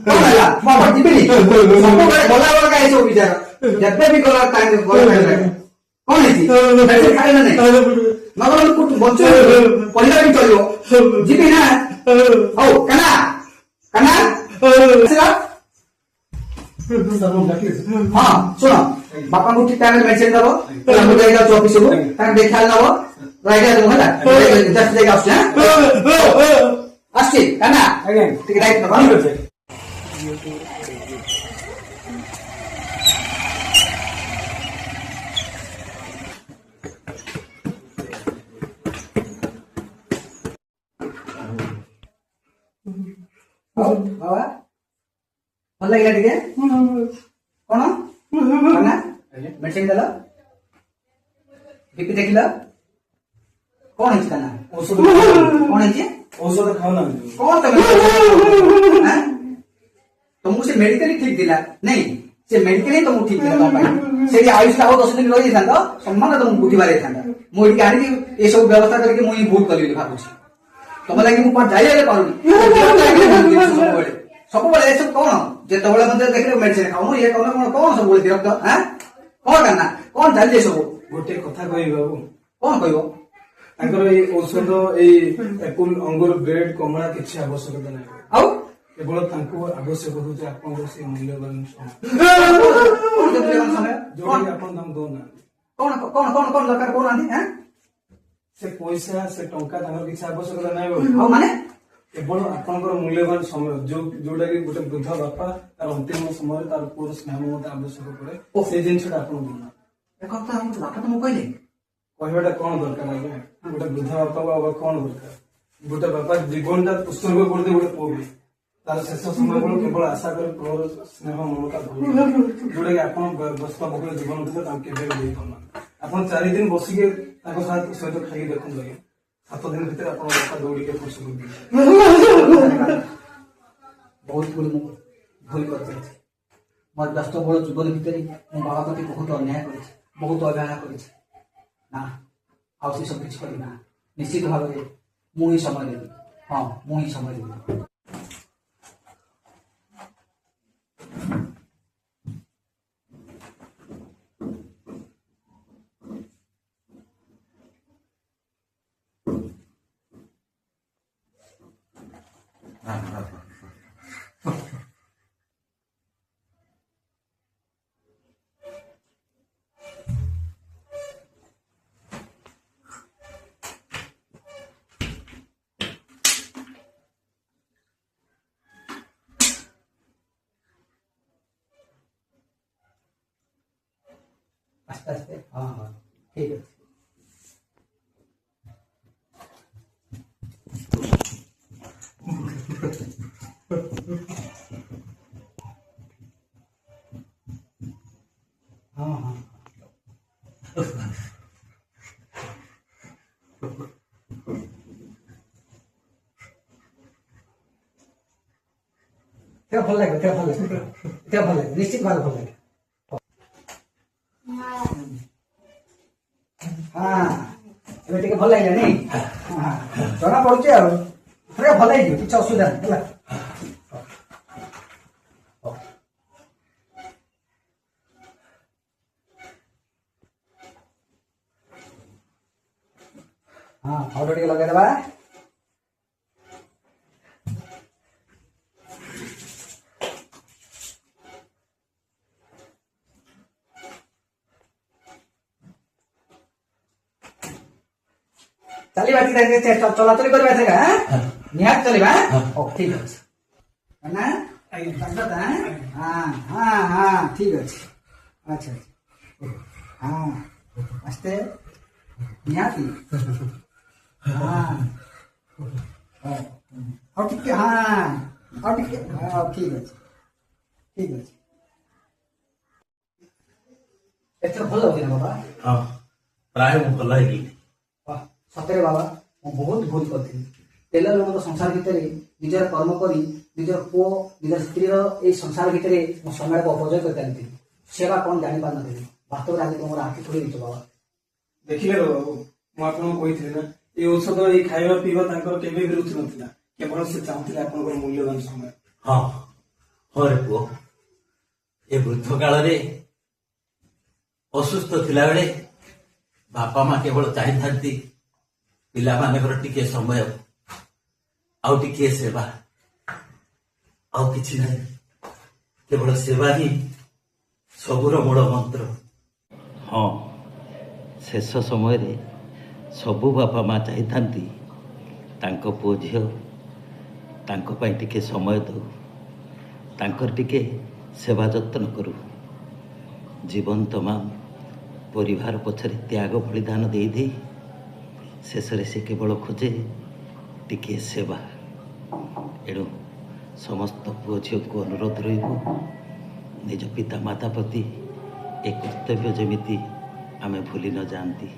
କଣ ହେଲା ବାପା ଯିବିନି ସବୁବେଳେ ଗଲାବେଳେ କାହିଁ ସବୁ ବିଚାର ଯେବେ ବି ଗଲା କାହିଁ କଣ ହେଇଛି ଖାଇ ନା ନାଇଁ ନଗର ବଞ୍ଚ ପରିବାର ବି ଚଳିବ ଯିବି ନା ହଉ କାନା କାନା ହଁ ଶୁଣ ବାପାଙ୍କୁ ଠିକ ଟାଇମରେ ମେଡିସିନ ଦବ ମୁଁ ଯାଇ ଯାଉଛି ଅଫିସକୁ ତାଙ୍କୁ ଦେଖି ଖାଲି ନବ ହେଲା ଯାଇକି ଆସୁଛି ଆସୁଛି କାନା ଟିକେ ଦାୟିତ୍ୱ ନବ ବାବା ଭଲ ଲାଗିଲା ଟିକେ କଣ ମେଡିସିନ ଦେଲ ବିପି ଦେଖିଲ କଣ ହେଇଛି କାନା ଔଷଧ କଣ ହେଇଛି ଔଷଧ ଖାଉନା କଣ ତମକୁ ସେ ମେଡିକାଲ ଠିକ ଥିଲା ନାଇଁ ସେ ମେଡିକାଲ ହିଁ ତମକୁ ଠିକ ଥିଲା ତମ ପାଇଁ ସେଠି ଆୟୁଷ ଆଉ 10 ଦିନ ରହିଯାଇଥାନ୍ତ ସମ୍ମାନ ତମକୁ ବୁଝିବାର ହେଇଥାନ୍ତା ମୁଁ ଏଠିକି ଆଣିକି ଏସବୁ ବ୍ୟବସ୍ଥା କରିକି ମୁଁ ଭୁଲ କଲି ବୋଲି ଭାବୁଛି ତମ ଲାଗି ମୁଁ କଣ ଯାଇ ପାରୁନି ସବୁବେଳେ ଏସବୁ କଣ ଯେତେବେଳେ ମତେ ଦେଖିଲେ ମେଡିସିନ ଖାଉନ ଇଏ ଖାଉନ କଣ କଣ ସବୁବେଳେ ବିରକ୍ତ କଣ କାନା କଣ ଚାଲିଛି ସବୁ ଗୋଟେ କଥା କହିବି ବାବୁ କଣ କହିବ ତାଙ୍କର ଏଇ ଔଷଧ ଏଇ ଏପୁଲ ଅଙ୍ଗୁର ବ୍ରେଡ କମଳା କିଛି ଆବଶ୍ୟକତା ନାହିଁ ଆଉ କେବଳ ତାଙ୍କୁ ଆବଶ୍ୟକ ହଉଛି ଆପଣଙ୍କର ସେ ମୂଲ୍ୟବାନ ସମୟ ଯୋଉଟାକି ଆପଣ ତାଙ୍କୁ ଦଉନାହାନ୍ତି କଣ କଣ କଣ କଣ ଦରକାର କହୁନାହାନ୍ତି ସେ ପଇସା ସେ ଟଙ୍କା ତାଙ୍କର କିଛି ଆବଶ୍ୟକତା ନାହିଁ ଆଉ ମାନେ କେବଳ ଆପଣଙ୍କର ମୂଲ୍ୟବାନ ସମୟ ଯୋଉଟା କି ଗୋଟେ ବୃଦ୍ଧ ବାପା ତାର ଅନ୍ତିମ ସମୟରେ ତାର ପୁଅର ସ୍ନେହ ମମତା ଆବଶ୍ୟକ ପଡେ ସେଇ ଜିନିଷଟା ଆପଣ ଦଉନାହାନ୍ତି ବାପା ତମକୁ କହିଲେ କହିବାଟା କଣ ଦରକାର ଆଜ୍ଞା ଗୋଟେ ବୃଦ୍ଧ ବାପା କଣ ଦରକାର ଗୋଟେ ବାପା ଜୀବନଟା ଉତ୍ସର୍ଗ କରିଦେ ଗୋଟେ ପୁଅ ବି ତାର ଶେଷ ସମୟ ବେଳୁ କେବଳ ଆଶା କରି ପୁଅର ସ୍ନେହ ମମତା ଯୋଉଟା କି ଆପଣ ବ୍ୟସ୍ତ ବହୁଳ ଜୀବନ ଭିତରେ ତାଙ୍କୁ କେବେ ବି ଦେଇପାରୁନାହାନ୍ତି ଆପଣ 4 ଦିନ ବସିକି ତାଙ୍କ ସହିତ ଖାଇକି ଦେଖନ୍ତୁ ଆଜ୍ଞା 7 ଦିନ ଭିତରେ ଆପଣ ବାପା ଦୌଡ଼ିକି ଖୁସି କରିଦେବେ ବହୁତ ଗୁଡେ ମୁଁ ଭୁଲ କରିଯାଇଛି ମୋର ବ୍ୟସ୍ତ ବହୁଳ ଜୀବନ ଭିତରେ ମୁଁ ବାବା ପ୍ରତି ବହୁତ ଅନ୍ୟାୟ କରିଛି ବହୁତ ଅବହେଳା କରିଛି ନା ଆଉ ସେ ସବୁ କିଛି କରିବି ନା ନିଶ୍ଚିତ ଭାବରେ ମୁଁ ହିଁ ସମୟ ଦେବି ହଁ ମୁଁ ହିଁ ସମୟ ଦେବି আস্তে আস্তে হ্যাঁ হ্যাঁ ঠিক আছে হ্যাঁ হ্যাঁ ভাল লাগবে নিশ্চিত ভালো ভাল লাগে हाँ ଏବେ ଟିକେ ଭଲ ଲାଗିଲା ନାଇଁ ଜଣା ପଡୁଛି ଆଉ ପୁରା ଭଲ ହେଇଯିବ କିଛି ଅସୁବିଧା ନାହିଁ ହେଲା ହଁ ପାଉଡର ଟିକେ ଲଗେଇଦେବା चलिए चलाचली कर निहार चलवा ठीक अच्छे ना हाँ हाँ हाँ ठीक अच्छे अच्छा हाँ आस्ते निहाती हाँ और ठीक हाँ और ठीक ठीक अच्छे ठीक अच्छे एथर भल लगे ना बाबा हाँ प्राय भल है सतरे बाबा ମୁଁ ବହୁତ ଭୁଲ କରିଥିଲି ତେଲ ଲୋକ ସଂସାର ଭିତରେ ନିଜର କର୍ମ କରି ନିଜର ପୁଅ ନିଜର ସ୍ତ୍ରୀର ଏଇ ସଂସାର ଭିତରେ ମୋ ସମୟକୁ ଅପଚୟ କରି ଚାଲିଥିଲି ସେବା କଣ ଜାଣିପାରୁନଥିଲି ବାସ୍ତବରେ ଆଜି ତୁମର ଆଖି ଖୋଲି ଦେଇଛ ବାବା ଦେଖିଲେ ବାବୁ ମୁଁ ଆପଣଙ୍କୁ କହିଥିଲି ନା ଏଇ ଔଷଧ ଏଇ ଖାଇବା ପିଇବା ତାଙ୍କର କେବେ ବି ରୁଚି ନଥିଲା କେବଳ ସେ ଚାହୁଁଥିଲେ ଆପଣଙ୍କର ମୂଲ୍ୟବାନ ସମୟ ହଁ ହଁ ରେ ପୁଅ, ଏ ବୃଦ୍ଧ କାଳରେ ଅସୁସ୍ଥ ଥିଲାବେଳେ ବାପା ମା କେବଳ ଚାହିଁଥାନ୍ତି ପିଲାମାନଙ୍କର ଟିକେ ସମୟ, ଆଉ ଟିକେ ସେବା, ଆଉ କିଛି ନାହିଁ। କେବଳ ସେବା ହିଁ ସବୁର ମୂଳ ମନ୍ତ୍ର। ହଁ, ଶେଷ ସମୟରେ ସବୁ ବାପା ମା ଚାହିଁଥାନ୍ତି ତାଙ୍କ ପୁଅ ଝିଅ ତାଙ୍କ ପାଇଁ ଟିକେ ସମୟ ଦେଉ, ତାଙ୍କର ଟିକେ ସେବା ଯତ୍ନ କରୁ। ଜୀବନ ତମାମ ପରିବାର ପଛରେ ତ୍ୟାଗ ବଳିଦାନ ଦେଇ ଦେଇ ଶେଷରେ ସେ କେବଳ ଖୋଜେ ଟିକିଏ ସେବା। ଏଣୁ ସମସ୍ତ ପୁଅ ଝିଅକୁ ଅନୁରୋଧ ରହିବ, ନିଜ ପିତା ମାତା ପ୍ରତି ଏ କର୍ତ୍ତବ୍ୟ ଯେମିତି ଆମେ ଭୁଲି ନ ଯାଆନ୍ତି।